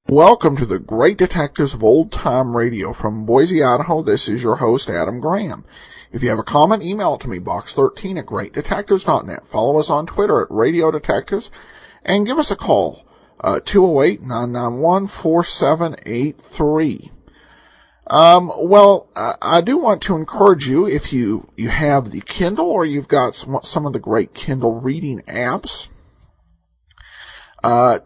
Welcome to the Great Detectives of Old Time Radio. From Boise, Idaho, this is your host, Adam Graham. If you have a comment, email it to me, box13@greatdetectives.net. Follow us on Twitter at Radio Detectives, and give us a call, 208-991-4783. I do want to encourage you, if you have the Kindle or you've got some of the great Kindle reading apps,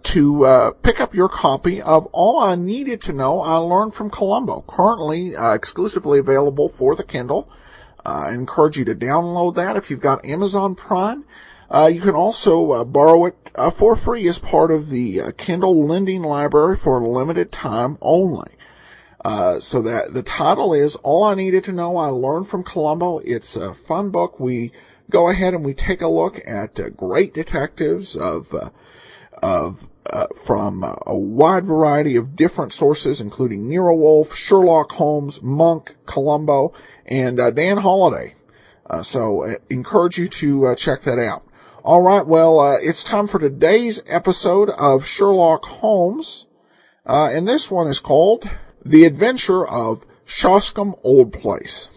to pick up your copy of All I Needed to Know I Learned from Columbo, currently exclusively available for the Kindle. I encourage you to download that if you've got Amazon Prime. You can also borrow it for free as part of the Kindle Lending Library for a limited time only. So that the title is All I Needed to Know I Learned from Columbo. It's a fun book. We go ahead and we take a look at great detectives from a wide variety of different sources, including Nero Wolfe, Sherlock Holmes, Monk, Columbo, and Dan Holliday. So encourage you to check that out. All right, it's time for today's episode of Sherlock Holmes, and this one is called The Adventure of Shoscombe Old Place.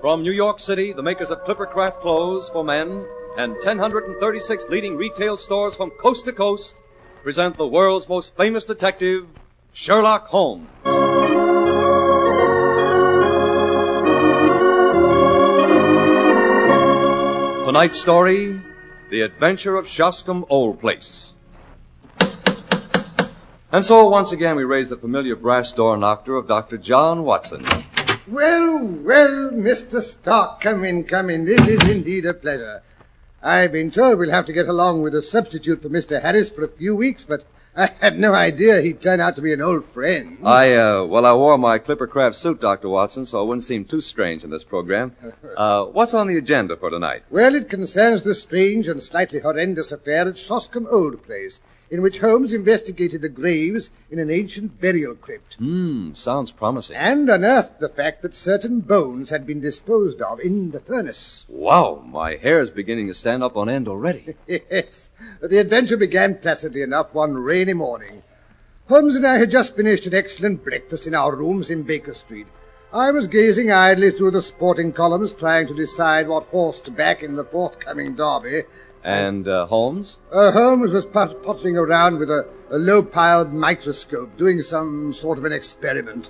From New York City, the makers of Clippercraft clothes for men and 1,036 leading retail stores from coast to coast present the world's most famous detective, Sherlock Holmes. Tonight's story, The Adventure of Shoscombe Old Place. And so once again we raise the familiar brass door knocker of Dr. John Watson. Well, Mr. Stark, come in. This is indeed a pleasure. I've been told we'll have to get along with a substitute for Mr. Harris for a few weeks, but I had no idea he'd turn out to be an old friend. I wore my Clippercraft suit, Dr. Watson, so it wouldn't seem too strange in this program. What's on the agenda for tonight? Well, it concerns the strange and slightly horrendous affair at Shoscombe Old Place, in which Holmes investigated the graves in an ancient burial crypt. Sounds promising. And unearthed the fact that certain bones had been disposed of in the furnace. Wow, my hair's beginning to stand up on end already. Yes. The adventure began placidly enough one rainy morning. Holmes and I had just finished an excellent breakfast in our rooms in Baker Street. I was gazing idly through the sporting columns, trying to decide what horse to back in the forthcoming derby. And Holmes? Holmes was pottering around with a low-piled microscope, doing some sort of an experiment.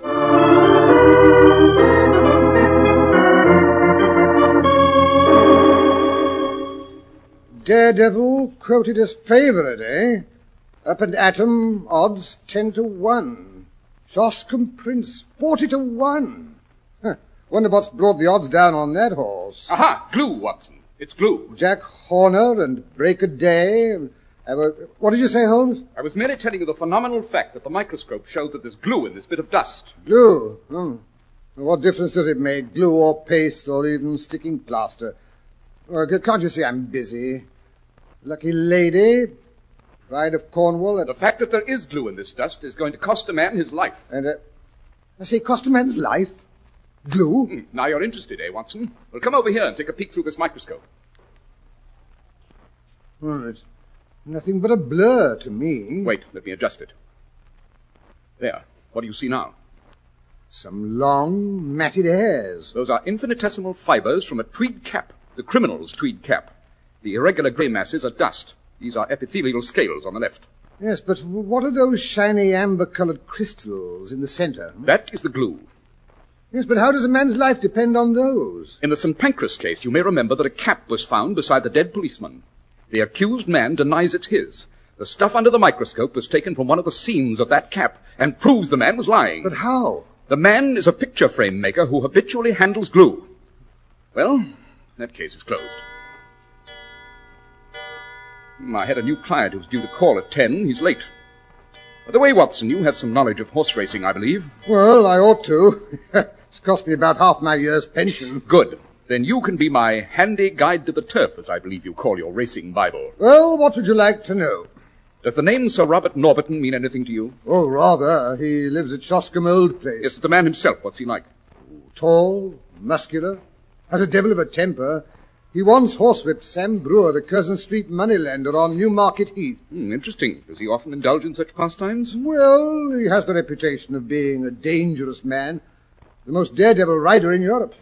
Daredevil quoted as favorite, eh? Up and Atom, odds 10-1. Shoscombe Prince, 40-1. Wonder what's brought the odds down on that horse. Aha! Glue, Watson. It's glue. Jack Horner and Break a Day. What did you say, Holmes? I was merely telling you the phenomenal fact that the microscope showed that there's glue in this bit of dust. Glue? What difference does it make? Glue or paste or even sticking plaster? Can't you see I'm busy? Lucky lady, pride of Cornwall. The fact that there is glue in this dust is going to cost a man his life. And, I say, cost a man's life? Glue? Now you're interested, eh, Watson? Well, come over here and take a peek through this microscope. Well, it's nothing but a blur to me. Wait, let me adjust it. There. What do you see now? Some long, matted hairs. Those are infinitesimal fibers from a tweed cap, the criminal's tweed cap. The irregular grey masses are dust. These are epithelial scales on the left. Yes, but what are those shiny amber-colored crystals in the center? That is the glue. Yes, but how does a man's life depend on those? In the St. Pancras case, you may remember that a cap was found beside the dead policeman. The accused man denies it's his. The stuff under the microscope was taken from one of the seams of that cap and proves the man was lying. But how? The man is a picture frame maker who habitually handles glue. Well, that case is closed. I had a new client who was due to call at 10. He's late. By the way, Watson, you have some knowledge of horse racing, I believe. Well, I ought to. It's cost me about half my year's pension. Good. Then you can be my handy guide to the turf, as I believe you call your racing Bible. Well, what would you like to know? Does the name Sir Robert Norberton mean anything to you? Oh, rather. He lives at Shoscombe Old Place. Yes, the man himself. What's he like? Tall, muscular, has a devil of a temper. He once horsewhipped Sam Brewer, the Curzon Street moneylender on Newmarket Heath. Interesting. Does he often indulge in such pastimes? Well, he has the reputation of being a dangerous man, the most daredevil rider in Europe.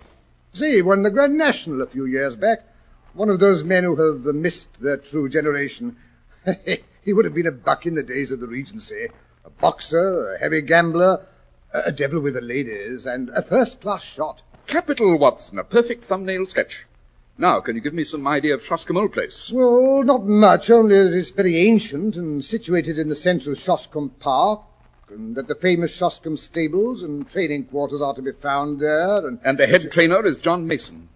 See, he won the Grand National a few years back. One of those men who have missed their true generation. He would have been a buck in the days of the Regency. A boxer, a heavy gambler, a devil with the ladies, and a first-class shot. Capital, Watson. A perfect thumbnail sketch. Now, can you give me some idea of Shoscombe Old Place? Well, not much, only that it's very ancient and situated in the centre of Shoscombe Park, and that the famous Shoscombe stables and training quarters are to be found there. And the head trainer is John Mason.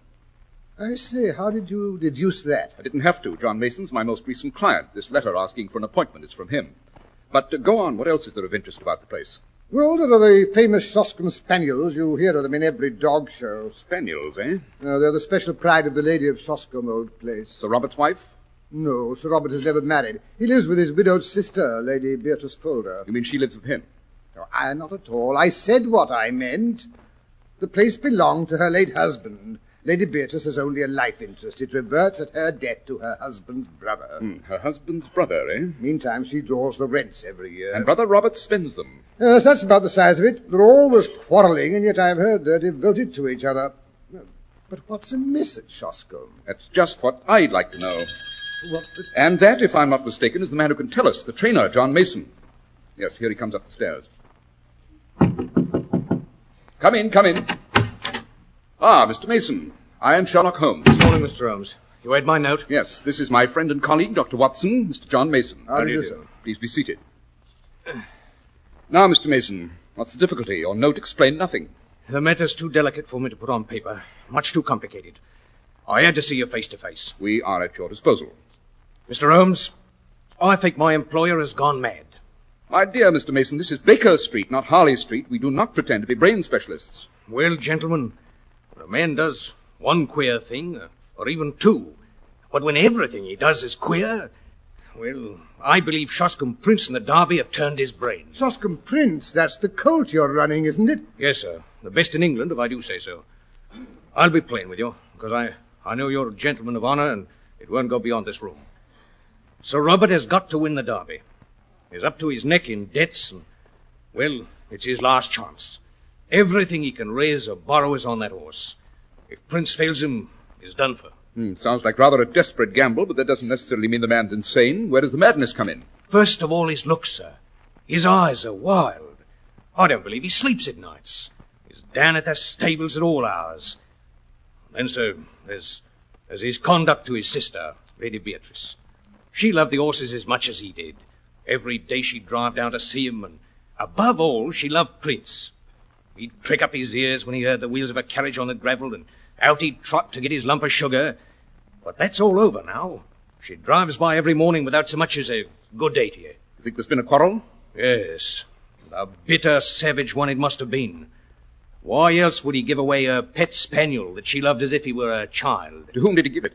I say, how did you deduce that? I didn't have to. John Mason's my most recent client. This letter asking for an appointment is from him. But go on. What else is there of interest about the place? Well, there are the famous Shoscombe Spaniels. You hear of them in every dog show. Spaniels, eh? They're the special pride of the lady of Shoscombe Old Place. Sir Robert's wife? No, Sir Robert has never married. He lives with his widowed sister, Lady Beatrice Folder. You mean she lives with him? No, not at all. I said what I meant. The place belonged to her late husband. Lady Beatrice has only a life interest. It reverts at her death to her husband's brother. Her husband's brother, eh? Meantime, she draws the rents every year. And Brother Robert spends them. Yes, that's about the size of it. They're always quarrelling, and yet I've heard they're devoted to each other. But what's amiss at Shoscombe? That's just what I'd like to know. And that, if I'm not mistaken, is the man who can tell us, the trainer, John Mason. Yes, here he comes up the stairs. Come in, come in. Ah, Mr. Mason. I am Sherlock Holmes. Good morning, Mr. Holmes. You had my note? Yes, this is my friend and colleague, Dr. Watson, Mr. John Mason. How do you do? Please be seated. Now, Mr. Mason, what's the difficulty? Your note explained nothing. The matter's too delicate for me to put on paper. Much too complicated. I had to see you face to face. We are at your disposal. Mr. Holmes, I think my employer has gone mad. My dear Mr. Mason, this is Baker Street, not Harley Street. We do not pretend to be brain specialists. Well, gentlemen, when a man does one queer thing, or even two, but when everything he does is queer, well, I believe Shoscombe Prince and the Derby have turned his brain. Shoscombe Prince, that's the colt you're running, isn't it? Yes, sir. The best in England, if I do say so. I'll be plain with you, because I know you're a gentleman of honour, and it won't go beyond this room. Sir Robert has got to win the Derby. He's up to his neck in debts, and, well, it's his last chance. Everything he can raise or borrow is on that horse. If Prince fails him, he's done for. Sounds like rather a desperate gamble, but that doesn't necessarily mean the man's insane. Where does the madness come in? First of all, his looks, sir. His eyes are wild. I don't believe he sleeps at nights. He's down at the stables at all hours. Then, sir, there's his conduct to his sister, Lady Beatrice. She loved the horses as much as he did. Every day she'd drive down to see him, and above all, she loved Prince. He'd prick up his ears when he heard the wheels of a carriage on the gravel, and out he'd trot to get his lump of sugar. But that's all over now. She drives by every morning without so much as a good day to you. You think there's been a quarrel? Yes. A bitter, savage one it must have been. Why else would he give away a pet spaniel that she loved as if he were a child? To whom did he give it?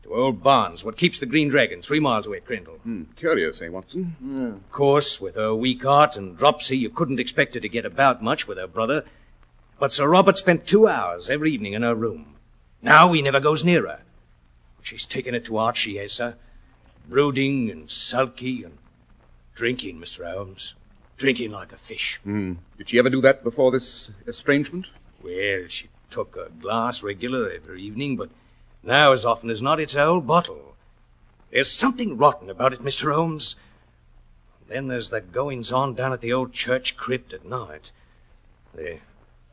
To old Barnes, what keeps the Green Dragon, 3 miles away at Crendell. Curious, eh, Watson? Of course, with her weak heart and dropsy, you couldn't expect her to get about much with her brother. But Sir Robert spent 2 hours every evening in her room. Now he never goes near her. She's taken it to heart, she has, sir. Brooding and sulky and drinking, Mr. Holmes. Drinking like a fish. Did she ever do that before this estrangement? Well, she took a glass regular every evening, but now, as often as not, it's her old bottle. There's something rotten about it, Mr. Holmes. And then there's the goings-on down at the old church crypt at night. The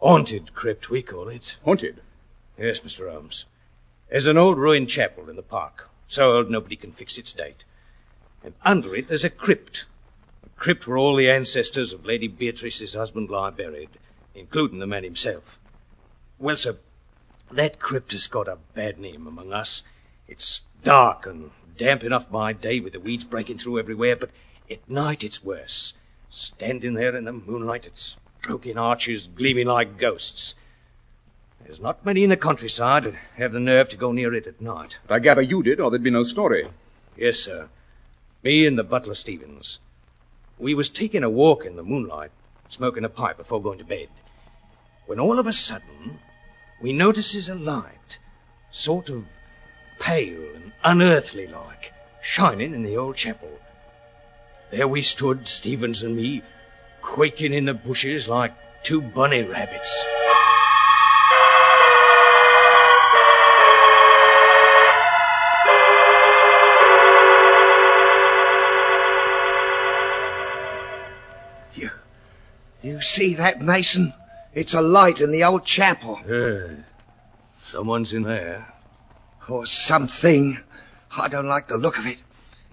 haunted crypt, we call it. Haunted? Yes, Mr. Holmes. There's an old ruined chapel in the park, so old nobody can fix its date. And under it there's a crypt where all the ancestors of Lady Beatrice's husband lie buried, including the man himself. Well, sir, That crypt has got a bad name among us. It's dark and damp enough by day with the weeds breaking through everywhere, but at night it's worse. Standing there in the moonlight, its broken arches gleaming like ghosts. There's not many in the countryside that have the nerve to go near it at night. But I gather you did, or there'd be no story. Yes, sir. Me and the butler Stevens. We was taking a walk in the moonlight, smoking a pipe before going to bed, when all of a sudden we notices a light, sort of pale and unearthly like, shining in the old chapel. There we stood, Stevens and me, quaking in the bushes like two bunny rabbits. You see that, Mason? It's a light in the old chapel. Someone's in there. Or something. I don't like the look of it.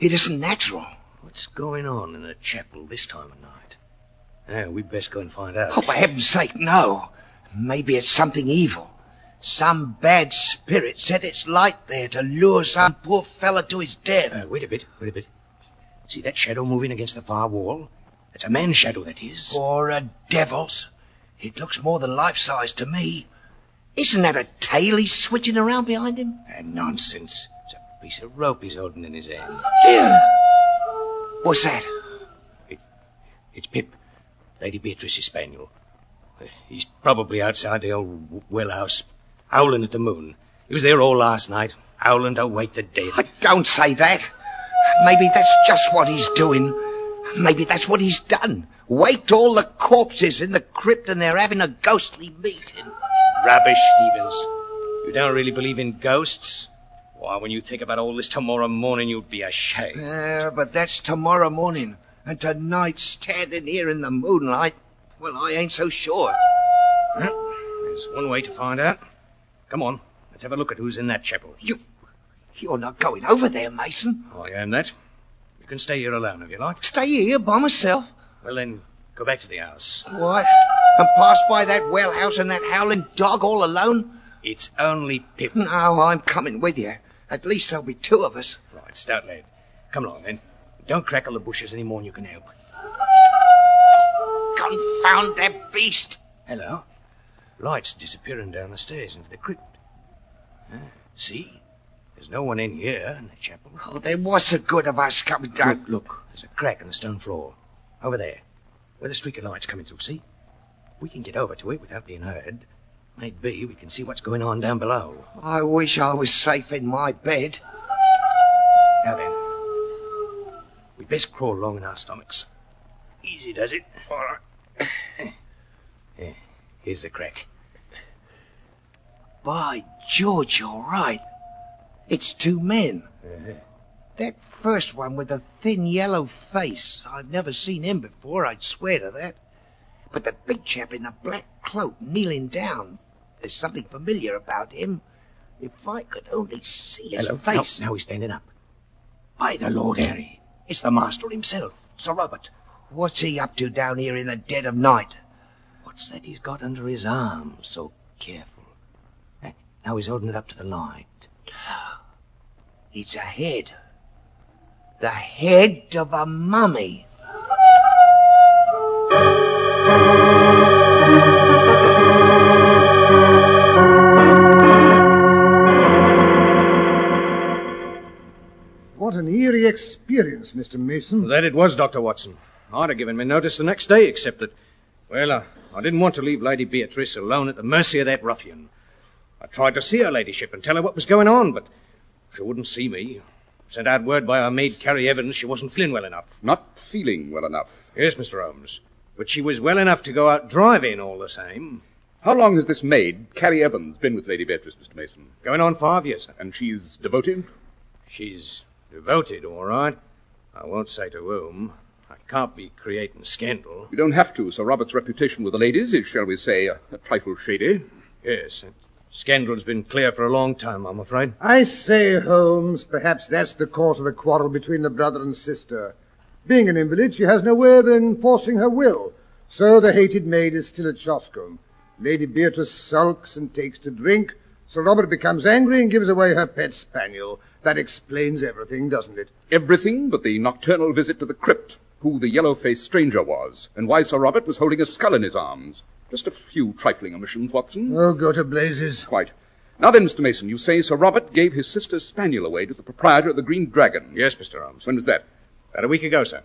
It isn't natural. What's going on in the chapel this time of night? We'd best go and find out. Oh, for heaven's sake, no. Maybe it's something evil. Some bad spirit set its light there to lure some poor fella to his death. Wait a bit. See that shadow moving against the far wall? It's a man's shadow, that is. Or a devil's. It looks more than life-size to me. Isn't that a tail he's switching around behind him? Nonsense. It's a piece of rope he's holding in his hand. Here. What's that? It's Pip, Lady Beatrice's spaniel. He's probably outside the old well house, howling at the moon. He was there all last night, howling to wake the dead. Don't say that. Maybe that's just what he's doing. Maybe that's what he's done. Waked all the corpses in the crypt and they're having a ghostly meeting. Rubbish, Stevens. You don't really believe in ghosts? Why, when you think about all this tomorrow morning, you'd be ashamed. But that's tomorrow morning. And tonight, standing here in the moonlight, well, I ain't so sure. Well, there's one way to find out. Come on, let's have a look at who's in that chapel. You're not going over there, Mason. I am that. You can stay here alone if you like. Stay here by myself. Well, then, go back to the house. What? And pass by that well house and that howling dog all alone? It's only Pip. No, I'm coming with you. At least there'll be two of us. Right, stout lad. Come along, then. Don't crackle the bushes any more than you can help. Confound that beast! Hello. Light's disappearing down the stairs into the crypt. See? There's no one in here in the chapel. Oh, then what's the good of us coming down? Look. There's a crack in the stone floor. Over there. Where the streak of light's coming through, see? We can get over to it without being heard. Maybe we can see what's going on down below. I wish I was safe in my bed. Now then. We'd best crawl along in our stomachs. Easy does it. All right. Here's the crack. By George, you're right. It's two men. That first one with the thin yellow face. I've never seen him before, I'd swear to that. But the big chap in the black cloak kneeling down, there's something familiar about him. If I could only see his face. Now he's standing up. By the Lord Harry, it's the master himself, Sir Robert. What's he up to down here in the dead of night? What's that he's got under his arm, so careful? Now he's holding it up to the light. It's a head. The head of a mummy. What an eerie experience, Mr. Mason. That it was, Dr. Watson. I'd have given me notice the next day, except that, well, I didn't want to leave Lady Beatrice alone at the mercy of that ruffian. I tried to see her ladyship and tell her what was going on, but she wouldn't see me. Sent out word by our maid, Carrie Evans, she wasn't feeling well enough. Not feeling well enough? Yes, Mr. Holmes. But she was well enough to go out driving all the same. How long has this maid, Carrie Evans, been with Lady Beatrice, Mr. Mason? Going on 5 years, sir. And she's devoted? She's devoted, all right. I won't say to whom. I can't be creating scandal. You don't have to. Sir Robert's reputation with the ladies is, shall we say, a trifle shady. Yes, scandal's been clear for a long time, I'm afraid. I say, Holmes, perhaps that's the cause of the quarrel between the brother and sister. Being an invalid, she has no way of enforcing her will. So the hated maid is still at Shoscombe. Lady Beatrice sulks and takes to drink, Sir Robert becomes angry and gives away her pet spaniel. That explains everything, doesn't it? Everything but the nocturnal visit to the crypt, who the yellow-faced stranger was, and why Sir Robert was holding a skull in his arms. Just a few trifling omissions, Watson. Oh, go to blazes. Quite. Now then, Mr. Mason, you say Sir Robert gave his sister's spaniel away to the proprietor of the Green Dragon. Yes, Mr. Holmes. When was that? About a week ago, sir.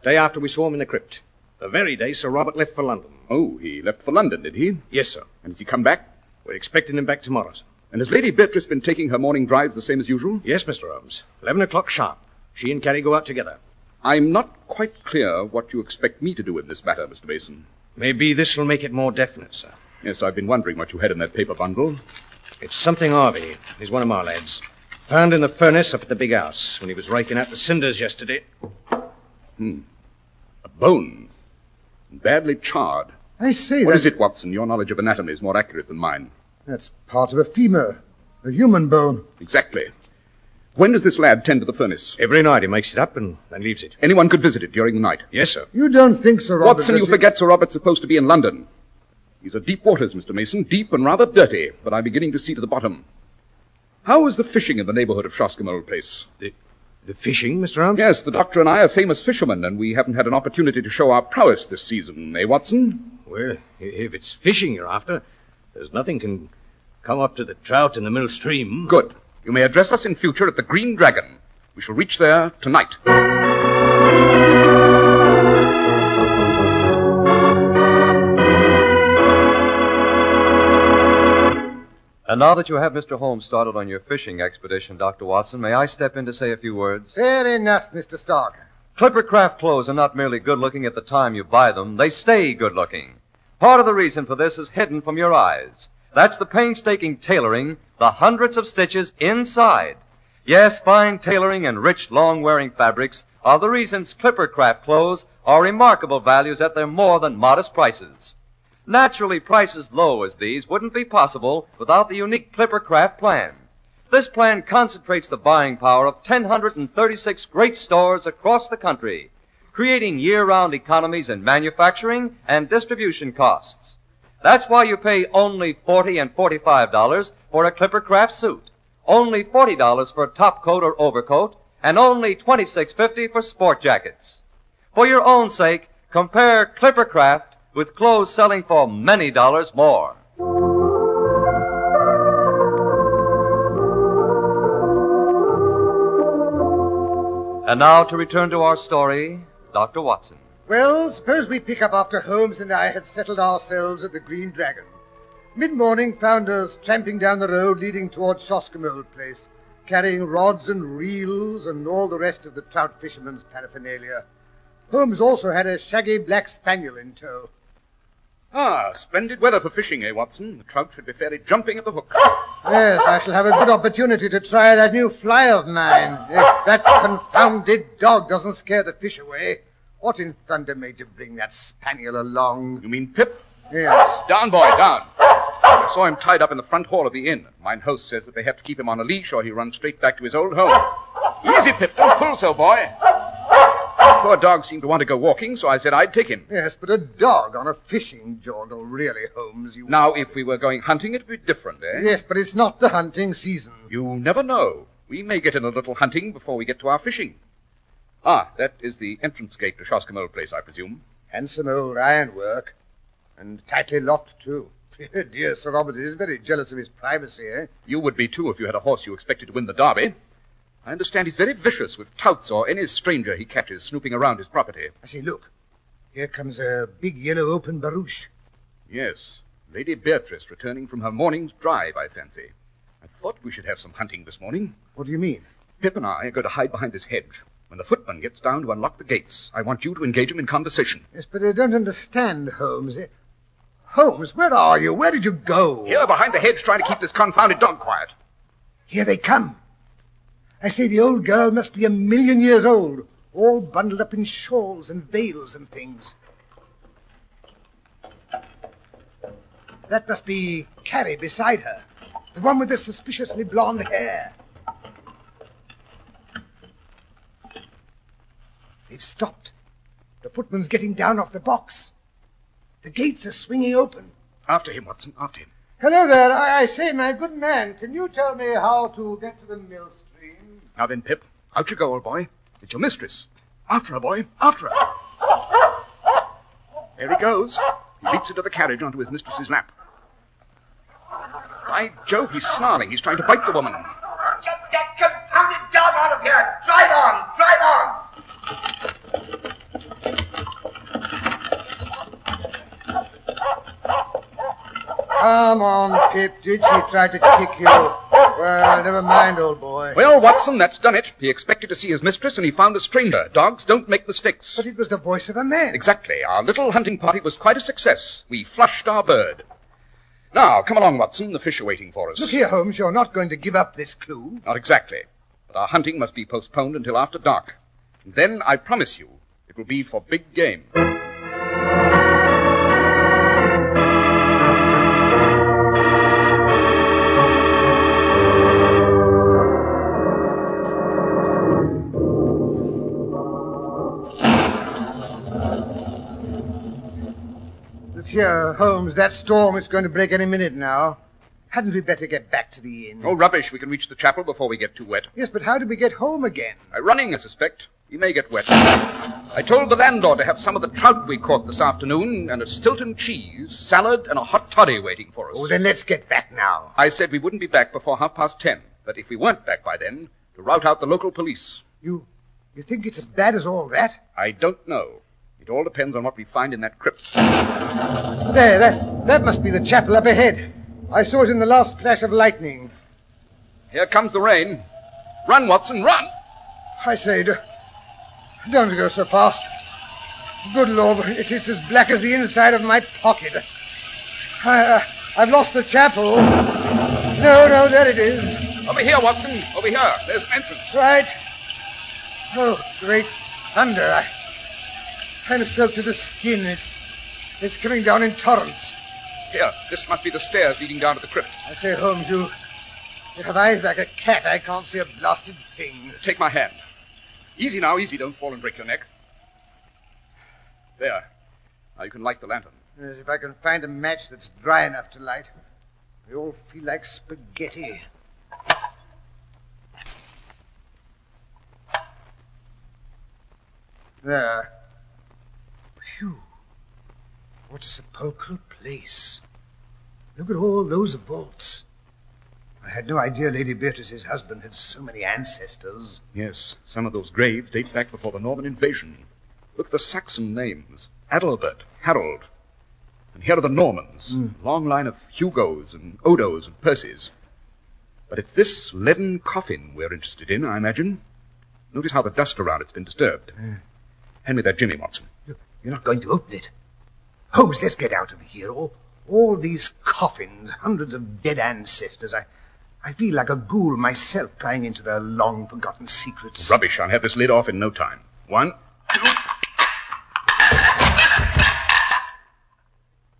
Day after we saw him in the crypt. The very day Sir Robert left for London. Oh, he left for London, did he? Yes, sir. And has he come back? We're expecting him back tomorrow, sir. And has Lady Beatrice been taking her morning drives the same as usual? Yes, Mr. Holmes. 11 o'clock sharp. She and Carrie go out together. I'm not quite clear what you expect me to do in this matter, Mr. Mason. Maybe this will make it more definite, sir. Yes, I've been wondering what you had in that paper bundle. It's something Harvey. He's one of my lads. Found in the furnace up at the big house when he was raking out the cinders yesterday. A bone. Badly charred. I say What is it, Watson? Your knowledge of anatomy is more accurate than mine. That's part of a femur. A human bone. Exactly. When does this lad tend to the furnace? Every night he makes it up and then leaves it. Anyone could visit it during the night. Yes, sir. You don't think Sir Robert... Watson, you forget Sir Robert's supposed to be in London. These are deep waters, Mr. Mason. Deep and rather dirty, but I'm beginning to see to the bottom. How is the fishing in the neighborhood of Shoscombe Old Place? The fishing, Mr. Holmes? Yes, the doctor and I are famous fishermen, and we haven't had an opportunity to show our prowess this season, eh, Watson? Well, if it's fishing you're after, there's nothing can come up to the trout in the middle stream. Good. You may address us in future at the Green Dragon. We shall reach there tonight. And now that you have Mr. Holmes started on your fishing expedition, Dr. Watson, may I step in to say a few words? Fair enough, Mr. Stark. Clipper craft clothes are not merely good-looking at the time you buy them, they stay good-looking. Part of the reason for this is hidden from your eyes. That's the painstaking tailoring, the hundreds of stitches inside. Yes, fine tailoring and rich, long-wearing fabrics are the reasons Clipper craft clothes are remarkable values at their more than modest prices. Naturally, prices low as these wouldn't be possible without the unique Clipper Craft plan. This plan concentrates the buying power of 1,036 great stores across the country, creating year-round economies in manufacturing and distribution costs. That's why you pay only $40 and $45 for a Clipper Craft suit, only $40 for a top coat or overcoat, and only $26.50 for sport jackets. For your own sake, compare Clipper Craft with clothes selling for many dollars more. And now to return to our story, Dr. Watson. Well, suppose we pick up after Holmes and I had settled ourselves at the Green Dragon. Mid-morning found us tramping down the road leading towards Shoscombe Old Place, carrying rods and reels and all the rest of the trout fisherman's paraphernalia. Holmes also had a shaggy black spaniel in tow. Ah, splendid weather for fishing, eh, Watson? The trout should be fairly jumping at the hook. Yes, I shall have a good opportunity to try that new fly of mine. If that confounded dog doesn't scare the fish away. What in thunder made you bring that spaniel along? You mean Pip? Yes. Down, boy, down. I saw him tied up in the front hall of the inn. Mine host says that they have to keep him on a leash or he runs straight back to his old home. Easy, Pip, don't pull so, boy. Poor dog seemed to want to go walking, so I said I'd take him. Yes, but a dog on a fishing jaunt, oh, really, Holmes, you... Now, if we were going hunting, it would be different, eh? Yes, but it's not the hunting season. You never know. We may get in a little hunting before we get to our fishing. Ah, that is the entrance gate to Shoscombe Old Place, I presume. Handsome old ironwork. And tightly locked, too. Dear Sir Robert is very jealous of his privacy, eh? You would be, too, if you had a horse you expected to win the Derby. I understand he's very vicious with touts or any stranger he catches snooping around his property. I say, look. Here comes a big yellow open barouche. Yes, Lady Beatrice returning from her morning's drive, I fancy. I thought we should have some hunting this morning. What do you mean? Pip and I are going to hide behind this hedge. When the footman gets down to unlock the gates, I want you to engage him in conversation. Yes, but I don't understand, Holmes. Holmes, where are you? Where did you go? Here, behind the hedge, trying to keep this confounded dog quiet. Here they come. I say the old girl must be 1,000,000 years old, all bundled up in shawls and veils and things. That must be Carrie beside her, the one with the suspiciously blonde hair. They've stopped. The footman's getting down off the box. The gates are swinging open. After him, Watson, after him. Hello there. I say, my good man, can you tell me how to get to the mill stream? Now then, Pip, out you go, old boy. It's your mistress. After her, boy, after her. There he goes. He leaps into the carriage onto his mistress's lap. By Jove, he's snarling. He's trying to bite the woman. Get that confounded dog out of here! Drive on! Drive on! Come on, Pip. Did she try to kick you? Well, never mind, old boy. Well, Watson, that's done it. He expected to see his mistress, and he found a stranger. Dogs don't make mistakes. But it was the voice of a man. Exactly. Our little hunting party was quite a success. We flushed our bird. Now, come along, Watson. The fish are waiting for us. Look here, Holmes, you're not going to give up this clue. Not exactly. But our hunting must be postponed until after dark. And then, I promise you, it will be for big game. Here, Holmes, that storm is going to break any minute now. Hadn't we better get back to the inn? Oh, rubbish. We can reach the chapel before we get too wet. Yes, but how do we get home again? By running, I suspect. We may get wet. I told the landlord to have some of the trout we caught this afternoon, and a Stilton cheese, salad, and a hot toddy waiting for us. Oh, then let's get back now. I said we wouldn't be back before 10:30, but if we weren't back by then, to rout out the local police. You think it's as bad as all that? I don't know. It all depends on what we find in that crypt. There, that must be the chapel up ahead. I saw it in the last flash of lightning. Here comes the rain. Run, Watson, run! I say, don't go so fast. Good Lord, it's as black as the inside of my pocket. I've lost the chapel. No, there it is. Over here, Watson, over here. There's an entrance. Right. Oh, great thunder. I'm soaked to the skin. It's coming down in torrents. Here, this must be the stairs leading down to the crypt. I say, Holmes, you have eyes like a cat. I can't see a blasted thing. Take my hand. Easy now, easy. Don't fall and break your neck. There. Now you can light the lantern. As if I can find a match that's dry enough to light. They all feel like spaghetti. There. Phew. What a sepulchral place. Look at all those vaults. I had no idea Lady Beatrice's husband had so many ancestors. Yes, some of those graves date back before the Norman invasion. Look at the Saxon names. Adalbert, Harold. And here are the Normans. Long line of Hugos and Odos and Percys. But it's this leaden coffin we're interested in, I imagine. Notice how the dust around it's been disturbed. Hand me that Jimmy, Watson. You're not going to open it. Holmes, let's get out of here. All these coffins, hundreds of dead ancestors. I feel like a ghoul myself prying into their long-forgotten secrets. Rubbish. I'll have this lid off in no time. 1, 2...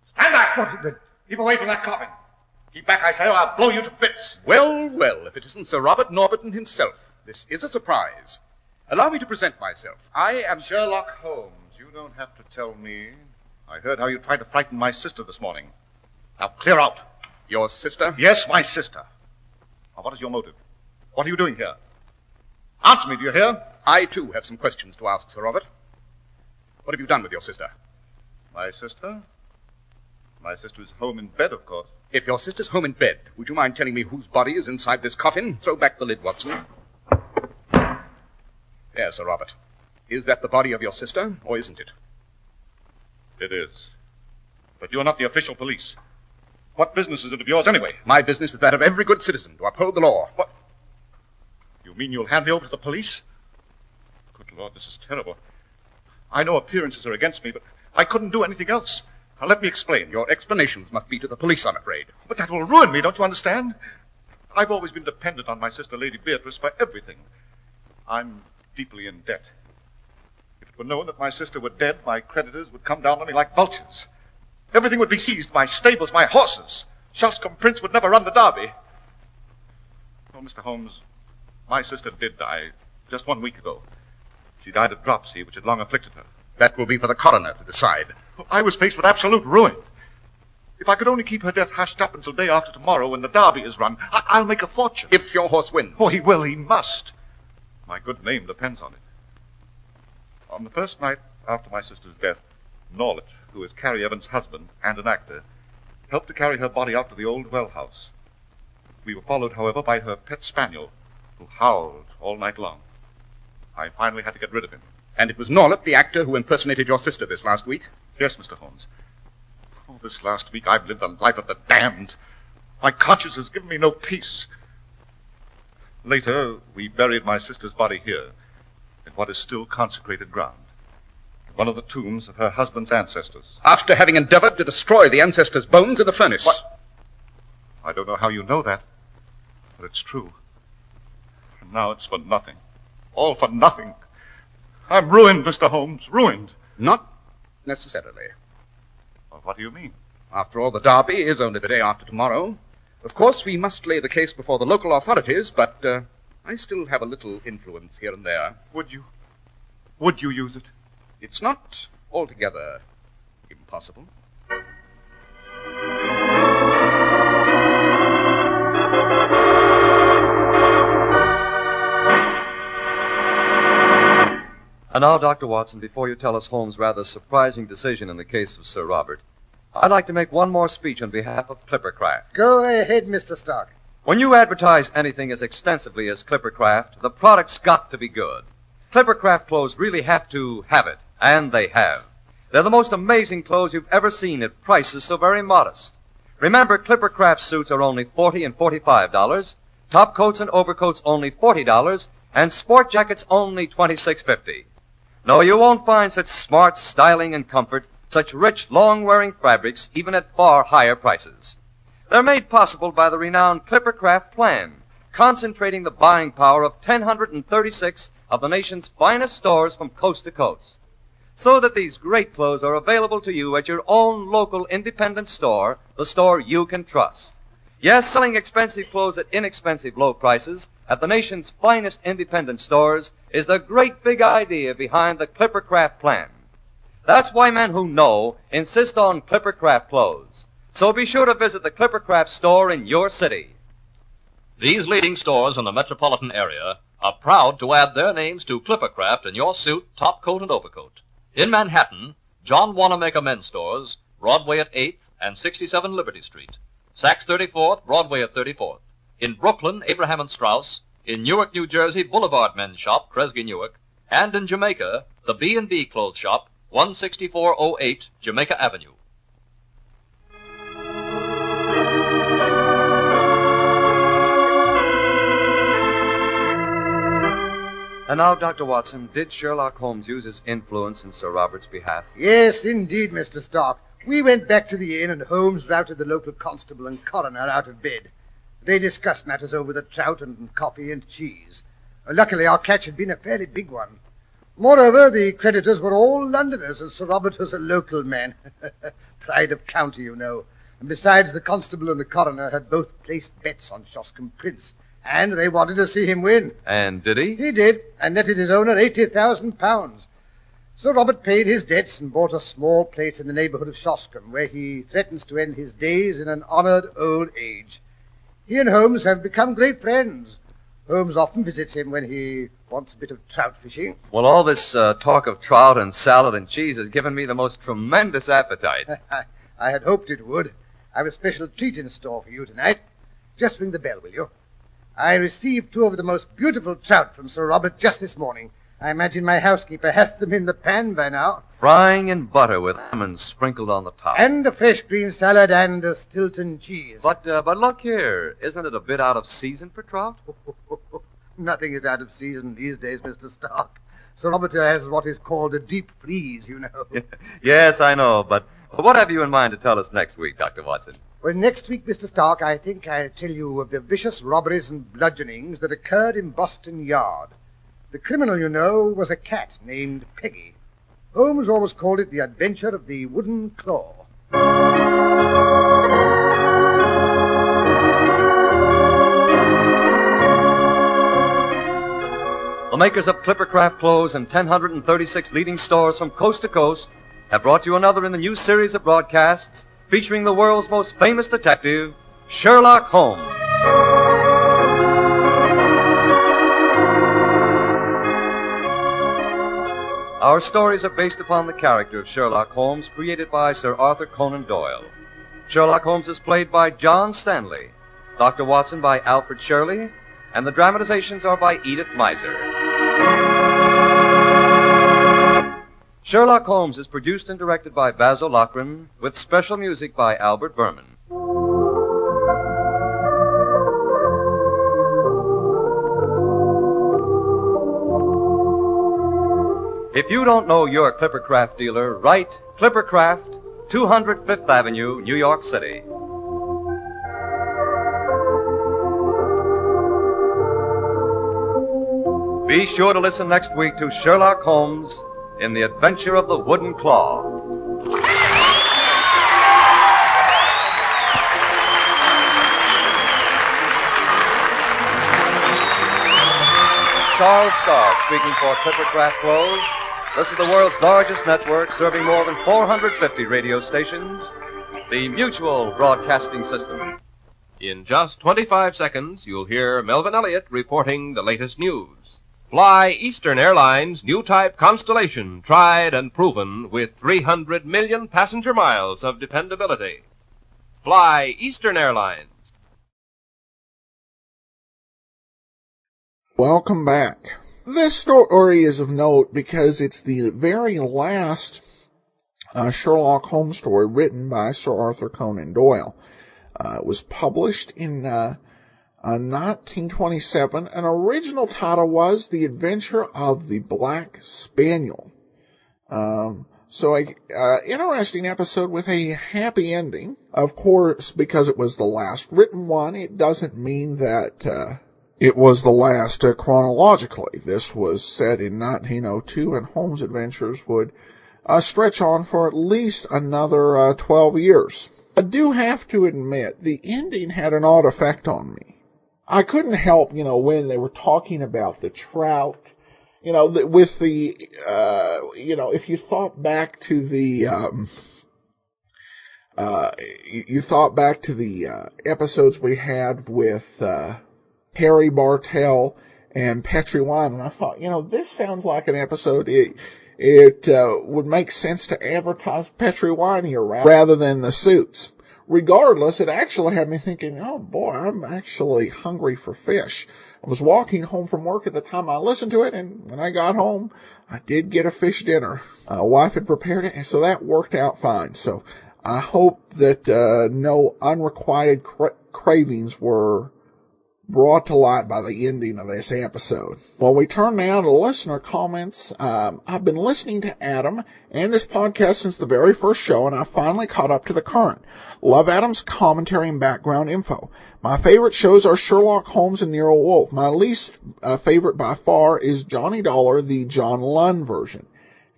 Stand back! What the... Keep away from that coffin. Keep back, I say, or I'll blow you to bits. Well, if it isn't Sir Robert Norberton himself. This is a surprise. Allow me to present myself. I am... Sherlock Holmes, you don't have to tell me. I heard how you tried to frighten my sister this morning. Now, clear out. Your sister? Yes, my sister. Now, what is your motive? What are you doing here? Answer me, do you hear? I, too, have some questions to ask, Sir Robert. What have you done with your sister? My sister? My sister is home in bed, of course. If your sister's home in bed, would you mind telling me whose body is inside this coffin? Throw back the lid, Watson. There, Sir Robert. Is that the body of your sister, or isn't it? It is. But you're not the official police. What business is it of yours, anyway? My business is that of every good citizen, to uphold the law. What? You mean you'll hand me over to the police? Good Lord, this is terrible. I know appearances are against me, but I couldn't do anything else. Now, let me explain. Your explanations must be to the police, I'm afraid. But that will ruin me, don't you understand? I've always been dependent on my sister, Lady Beatrice, for everything. I'm deeply in debt. If it were known that my sister were dead, my creditors would come down on me like vultures. Everything would be seized, my stables, my horses. Shoscombe Prince would never run the Derby. Oh, Mr. Holmes, my sister did die just 1 week ago. She died of dropsy, which had long afflicted her. That will be for the coroner to decide. I was faced with absolute ruin. If I could only keep her death hushed up until day after tomorrow when the derby is run, I'll make a fortune. If your horse wins. Oh, he will. He must. My good name depends on it. On the first night after my sister's death, Norlet, who is Carrie Evans' husband and an actor, helped to carry her body out to the old well house. We were followed, however, by her pet spaniel, who howled all night long. I finally had to get rid of him. And it was Norlet, the actor, who impersonated your sister this last week? Yes, Mr. Holmes. Oh, this last week I've lived the life of the damned. My conscience has given me no peace. Later, we buried my sister's body here, in what is still consecrated ground, one of the tombs of her husband's ancestors. After having endeavored to destroy the ancestors' bones in the furnace. What? I don't know how you know that, but it's true. And now it's for nothing. All for nothing. I'm ruined, Mr. Holmes, ruined. Not necessarily. Well, what do you mean? After all, the derby is only the day after tomorrow. Of course, we must lay the case before the local authorities, but I still have a little influence here and there. Would you? Would you use it? It's not altogether impossible. And now, Dr. Watson, before you tell us Holmes' rather surprising decision in the case of Sir Robert, I'd like to make one more speech on behalf of Clippercraft. Go ahead, Mr. Stark. When you advertise anything as extensively as Clippercraft, the product's got to be good. Clippercraft clothes really have to have it, and they have. They're the most amazing clothes you've ever seen at prices so very modest. Remember, Clippercraft suits are only $40 and $45, top coats and overcoats only $40, and sport jackets only $26.50. No, you won't find such smart styling and comfort, such rich, long-wearing fabrics, even at far higher prices. They're made possible by the renowned Clippercraft plan, concentrating the buying power of 1,036 of the nation's finest stores from coast to coast. So that these great clothes are available to you at your own local independent store, the store you can trust. Yes, selling expensive clothes at inexpensive low prices at the nation's finest independent stores is the great big idea behind the Clippercraft plan. That's why men who know insist on Clippercraft clothes. So be sure to visit the Clippercraft store in your city. These leading stores in the metropolitan area are proud to add their names to Clippercraft in your suit, top coat, and overcoat. In Manhattan, John Wanamaker Men's Stores, Broadway at 8th and 67 Liberty Street. Saks 34th, Broadway at 34th. In Brooklyn, Abraham and Straus. In Newark, New Jersey, Boulevard Men's Shop, Kresge Newark. And in Jamaica, the B&B Clothes Shop, 16408 Jamaica Avenue. And now, Dr. Watson, did Sherlock Holmes use his influence in Sir Robert's behalf? Yes, indeed, Mr. Stark. We went back to the inn, and Holmes routed the local constable and coroner out of bed. They discussed matters over the trout and coffee and cheese. Luckily, our catch had been a fairly big one. Moreover, the creditors were all Londoners, and Sir Robert was a local man. Pride of county, you know. And besides, the constable and the coroner had both placed bets on Shoscombe Prince, and they wanted to see him win. And did he? He did, and netted his owner £80,000. Sir Robert paid his debts and bought a small place in the neighbourhood of Shoscombe, where he threatens to end his days in an honoured old age. He and Holmes have become great friends. Holmes often visits him when he wants a bit of trout fishing. Well, all this talk of trout and salad and cheese has given me the most tremendous appetite. I had hoped it would. I've a special treat in store for you tonight. Just ring the bell, will you? I received 2 of the most beautiful trout from Sir Robert just this morning. I imagine my housekeeper has them in the pan by now. Frying in butter with lemons sprinkled on the top. And a fresh green salad and a Stilton cheese. But look here, isn't it a bit out of season for trout? Nothing is out of season these days, Mr. Stark. Sir Robert has what is called a deep freeze, you know. Yes, I know, but what have you in mind to tell us next week, Dr. Watson? Well, next week, Mr. Stark, I think I'll tell you of the vicious robberies and bludgeonings that occurred in Boston Yard. The criminal, you know, was a cat named Peggy. Holmes always called it the adventure of the wooden claw. The makers of Clippercraft clothes and 1,036 leading stores from coast to coast have brought you another in the new series of broadcasts featuring the world's most famous detective, Sherlock Holmes. Our stories are based upon the character of Sherlock Holmes, created by Sir Arthur Conan Doyle. Sherlock Holmes is played by John Stanley, Dr. Watson by Alfred Shirley, and the dramatizations are by Edith Meiser. Sherlock Holmes is produced and directed by Basil Lochran, with special music by Albert Berman. If you don't know your Clippercraft dealer, write Clippercraft, 200 Fifth Avenue, New York City. Be sure to listen next week to Sherlock Holmes in The Adventure of the Wooden Claw. Charles Starr speaking for Clippercraft Clothes. This is the world's largest network, serving more than 450 radio stations. The Mutual Broadcasting System. In just 25 seconds, you'll hear Melvin Elliott reporting the latest news. Fly Eastern Airlines' new type Constellation, tried and proven with 300 million passenger miles of dependability. Fly Eastern Airlines. Welcome back. This story is of note because it's the very last Sherlock Holmes story written by Sir Arthur Conan Doyle. It was published in 1927. An original title was The Adventure of the Black Spaniel. So interesting episode with a happy ending. Of course, because it was the last written one, it doesn't mean that it was the last chronologically. This was set in 1902, and Holmes' adventures would stretch on for at least another 12 years. I do have to admit, the ending had an odd effect on me. I couldn't help, when they were talking about the trout, with the, if you thought back to the, episodes we had with, Harry Bartell and Petri Wine, and I thought, this sounds like an episode. It would make sense to advertise Petri Wine year-round rather than the suits. Regardless, it actually had me thinking, oh boy, I'm actually hungry for fish. I was walking home from work at the time I listened to it, and when I got home, I did get a fish dinner. My wife had prepared it, and so that worked out fine. So I hope that no unrequited cravings were brought to light by the ending of this episode. Well, we turn now to listener comments. I've been listening to Adam and this podcast since the very first show, and I finally caught up to the current. Love Adam's commentary and background info. My favorite shows are Sherlock Holmes and Nero Wolfe. My least favorite by far is Johnny Dollar, the John Lund version.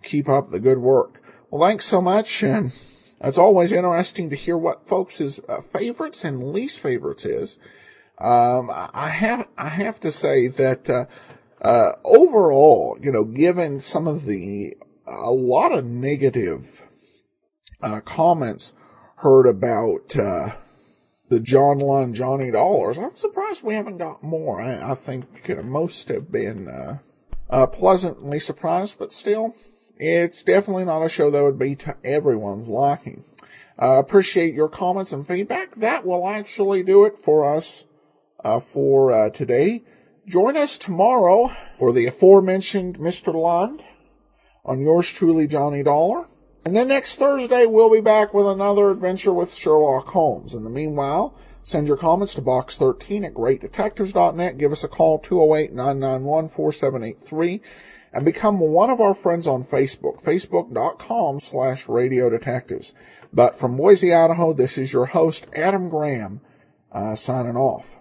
Keep up the good work. Well, thanks so much, and it's always interesting to hear what folks' favorites and least favorites is. I have to say that, overall, given some of a lot of negative, comments heard about, the John Lund, Johnny Dollars, I'm surprised we haven't got more. I think most have been, pleasantly surprised, but still, it's definitely not a show that would be to everyone's liking. Appreciate your comments and feedback. That will actually do it for us for today. Join us tomorrow for the aforementioned Mr. Lund on yours truly, Johnny Dollar. And then next Thursday, we'll be back with another adventure with Sherlock Holmes. In the meanwhile, send your comments to box13@greatdetectives.net. Give us a call, 208-991-4783. And become one of our friends on Facebook, facebook.com/Radio Detectives. But from Boise, Idaho, this is your host, Adam Graham, signing off.